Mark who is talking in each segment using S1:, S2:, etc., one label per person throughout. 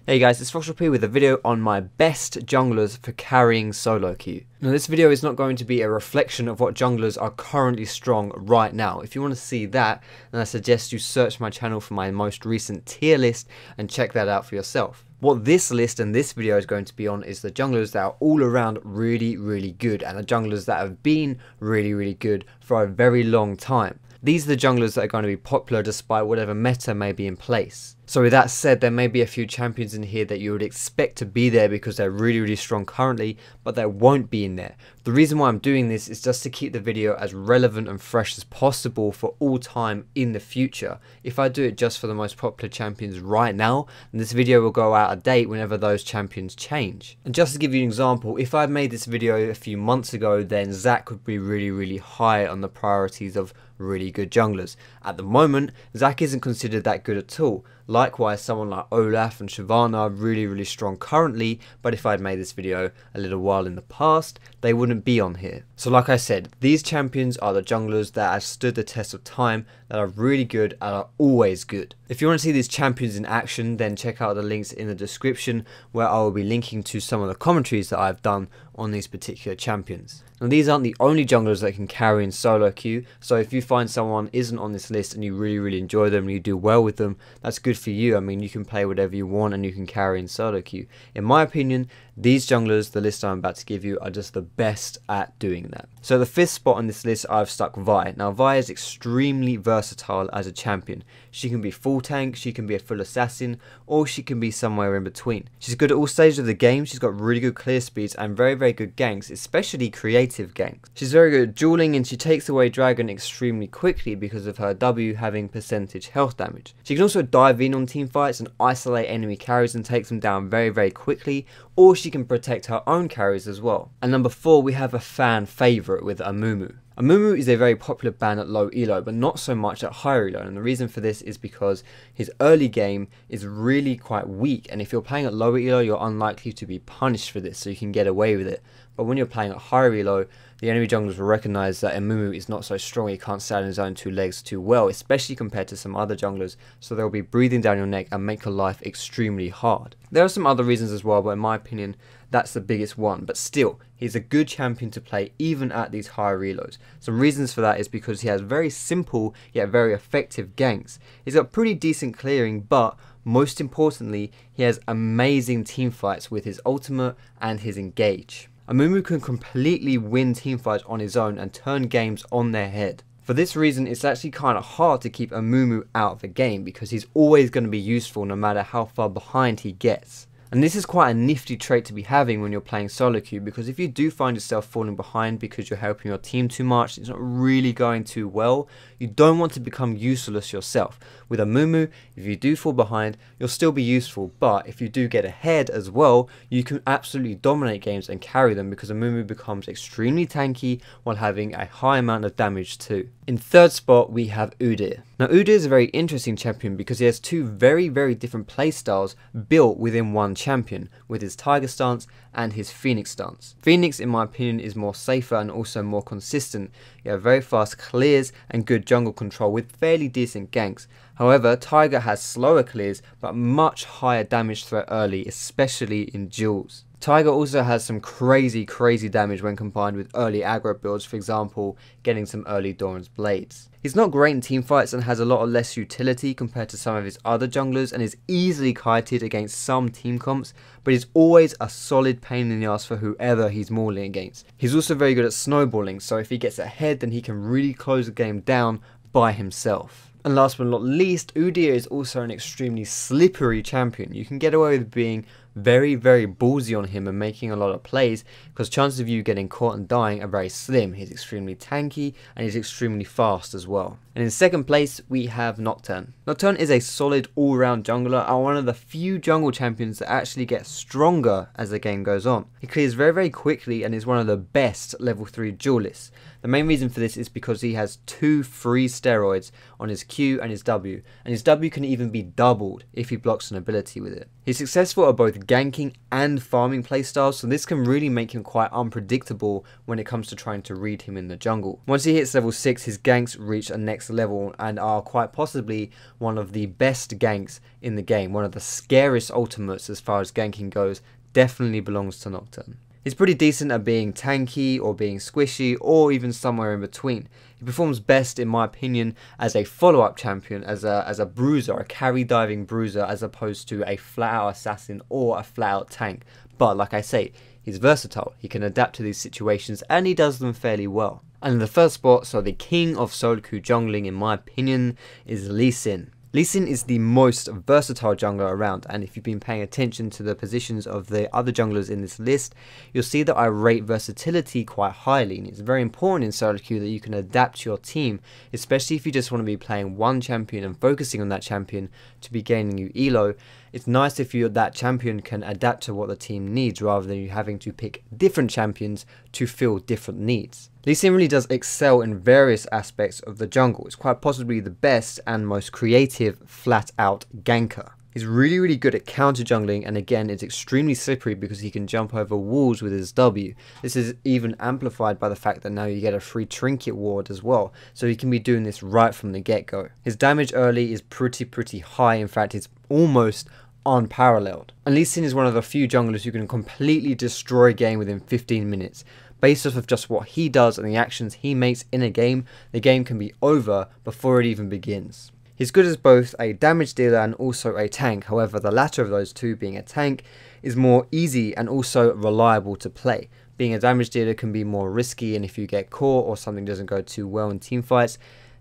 S1: Hey guys, it's Foxtrot with a video on my best junglers for carrying solo queue. Now this video is not going to be a reflection of what junglers are currently strong right now. If you want to see that, then I suggest you search my channel for my most recent tier list and check that out for yourself. What this list and this video is going to be on is the junglers that are all around really good, and the junglers that have been really good for a very long time. These are the junglers that are going to be popular despite whatever meta may be in place. So with that said, there may be a few champions in here that you would expect to be there because they're really strong currently, but they won't be in there. The reason why I'm doing this is just to keep the video as relevant and fresh as possible for all time in the future. If I do it just for the most popular champions right now, then this video will go out of date whenever those champions change. And just to give you an example, if I made this video a few months ago, then Zac would be really high on the priorities of really good junglers. At the moment, Zac isn't considered that good at all. Likewise, someone like Olaf and Shyvana are really strong currently, but if I'd made this video a little while in the past, they wouldn't be on here. So like I said, these champions are the junglers that have stood the test of time, that are really good and are always good. If you want to see these champions in action, then check out the links in the description where I will be linking to some of the commentaries that I've done on these particular champions. Now these aren't the only junglers that can carry in solo queue, so if you find someone isn't on this list and you really enjoy them and you do well with them, that's good for you. I mean, you can play whatever you want and you can carry in solo queue. In my opinion, these junglers, the list I'm about to give you, are just the best at doing that. So the fifth spot on this list, I've stuck Vi. Now Vi is extremely versatile as a champion. She can be full tank, she can be a full assassin, or she can be somewhere in between. She's good at all stages of the game, she's got really good clear speeds and very good ganks, especially creative ganks. She's very good at dueling and she takes away Dragon extremely quickly because of her W having percentage health damage. She can also dive in on team fights and isolate enemy carries and take them down very quickly, or she can protect her own carries as well. And number 4, we have a fan favourite with Amumu. Amumu is a very popular ban at low elo, but not so much at higher elo, and the reason for this is because his early game is really quite weak, and if you're playing at lower elo, you're unlikely to be punished for this, so you can get away with it. But when you're playing at higher elo, the enemy junglers will recognise that Amumu is not so strong, he can't stand on his own two legs too well, especially compared to some other junglers, so they'll be breathing down your neck and make your life extremely hard. There are some other reasons as well, but in my opinion, that's the biggest one. But still, he's a good champion to play even at these higher reloads. Some reasons for that is because he has very simple yet very effective ganks. He's got pretty decent clearing, but most importantly, he has amazing team fights with his ultimate and his engage. Amumu can completely win teamfights on his own and turn games on their head. For this reason, it's actually kind of hard to keep Amumu out of the game because he's always going to be useful no matter how far behind he gets. And this is quite a nifty trait to be having when you're playing solo queue, because if you do find yourself falling behind because you're helping your team too much, it's not really going too well, you don't want to become useless yourself. With Amumu, if you do fall behind, you'll still be useful, but if you do get ahead as well, you can absolutely dominate games and carry them because Amumu becomes extremely tanky while having a high amount of damage too. In third spot, we have Udyr. Now Udyr is a very interesting champion because he has two very different playstyles built within one champion, with his Tiger stance and his Phoenix stance. Phoenix, in my opinion, is more safer and also more consistent. You have very fast clears and good jungle control with fairly decent ganks. However, Tiger has slower clears but much higher damage threat early, especially in duels. Tiger also has some crazy damage when combined with early aggro builds, for example, getting some early Doran's Blades. He's not great in teamfights and has a lot less utility compared to some of his other junglers and is easily kited against some team comps, but he's always a solid pain in the ass for whoever he's mauling against. He's also very good at snowballing, so if he gets ahead then he can really close the game down by himself. And last but not least, Udyr is also an extremely slippery champion. You can get away with being very ballsy on him and making a lot of plays because chances of you getting caught and dying are very slim. He's extremely tanky and he's extremely fast as well. And in second place, we have Nocturne. Nocturne is a solid all-round jungler and one of the few jungle champions that actually get stronger as the game goes on. He clears very quickly and is one of the best level 3 duelists. The main reason for this is because he has 2 free steroids on his Q and his W, and his W can even be doubled if he blocks an ability with it. He's successful at both ganking and farming playstyles, so this can really make him quite unpredictable when it comes to trying to read him in the jungle. Once he hits level 6, his ganks reach a next level and are quite possibly one of the best ganks in the game. One of the scariest ultimates as far as ganking goes definitely belongs to Nocturne. He's pretty decent at being tanky or being squishy or even somewhere in between. He performs best in my opinion as a follow-up champion, as a bruiser, a carry diving bruiser, as opposed to a flat-out assassin or a flat-out tank. But like I say, he's versatile, he can adapt to these situations and he does them fairly well. And in the first spot, so the king of solo queue jungling in my opinion is Lee Sin. Lee Sin is the most versatile jungler around, and if you've been paying attention to the positions of the other junglers in this list, you'll see that I rate versatility quite highly, and it's very important in solo queue that you can adapt your team, especially if you just want to be playing one champion and focusing on that champion to be gaining you elo. It's nice if that champion can adapt to what the team needs rather than you having to pick different champions to fill different needs. Lee Sin really does excel in various aspects of the jungle. It's quite possibly the best and most creative flat out ganker. He's really good at counter jungling, and again it's extremely slippery because he can jump over walls with his W. This is even amplified by the fact that now you get a free trinket ward as well, so he can be doing this right from the get-go. His damage early is pretty high, in fact it's almost unparalleled. And Lee Sin is one of the few junglers who can completely destroy a game within 15 minutes. Based off of just what he does and the actions he makes in a game, the game can be over before it even begins. He's good as both a damage dealer and also a tank, however the latter of those two, being a tank, is more easy and also reliable to play. Being a damage dealer can be more risky, and if you get caught or something doesn't go too well in teamfights,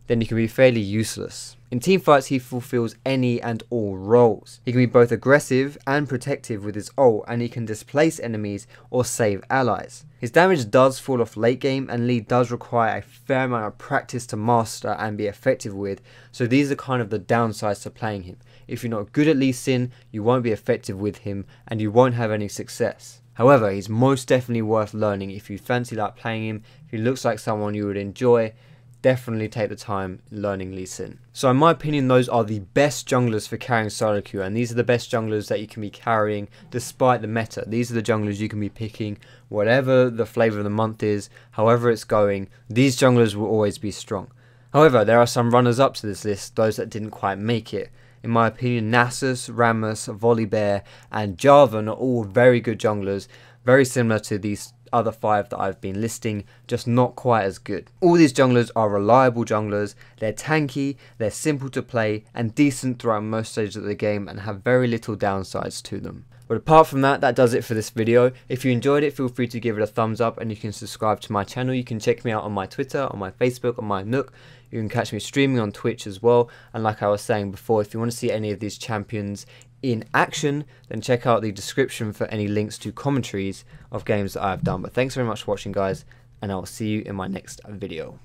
S1: then you can be fairly useless. In teamfights, he fulfills any and all roles. He can be both aggressive and protective with his ult, and he can displace enemies or save allies. His damage does fall off late game, and Lee does require a fair amount of practice to master and be effective with, so these are kind of the downsides to playing him. If you're not good at Lee Sin, you won't be effective with him and you won't have any success. However, he's most definitely worth learning if you fancy like playing him, if he looks like someone you would enjoy. Definitely take the time learning Lee Sin. So in my opinion, those are the best junglers for carrying solo queue, and these are the best junglers that you can be carrying despite the meta. These are the junglers you can be picking whatever the flavour of the month is, however it's going. These junglers will always be strong. However, there are some runners up to this list, those that didn't quite make it. In my opinion, Nasus, Rammus, Volibear and Jarvan are all very good junglers, very similar to these other 5 that I've been listing, just not quite as good. All these junglers are reliable junglers, they're tanky, they're simple to play and decent throughout most stages of the game and have very little downsides to them. But apart from that, that does it for this video. If you enjoyed it, feel free to give it a thumbs up, and you can subscribe to my channel. You can check me out on my Twitter, on my Facebook, on my Nook. You can catch me streaming on Twitch as well. And like I was saying before, if you want to see any of these champions in action, then check out the description for any links to commentaries of games that I've done. But thanks very much for watching, guys, and I will see you in my next video.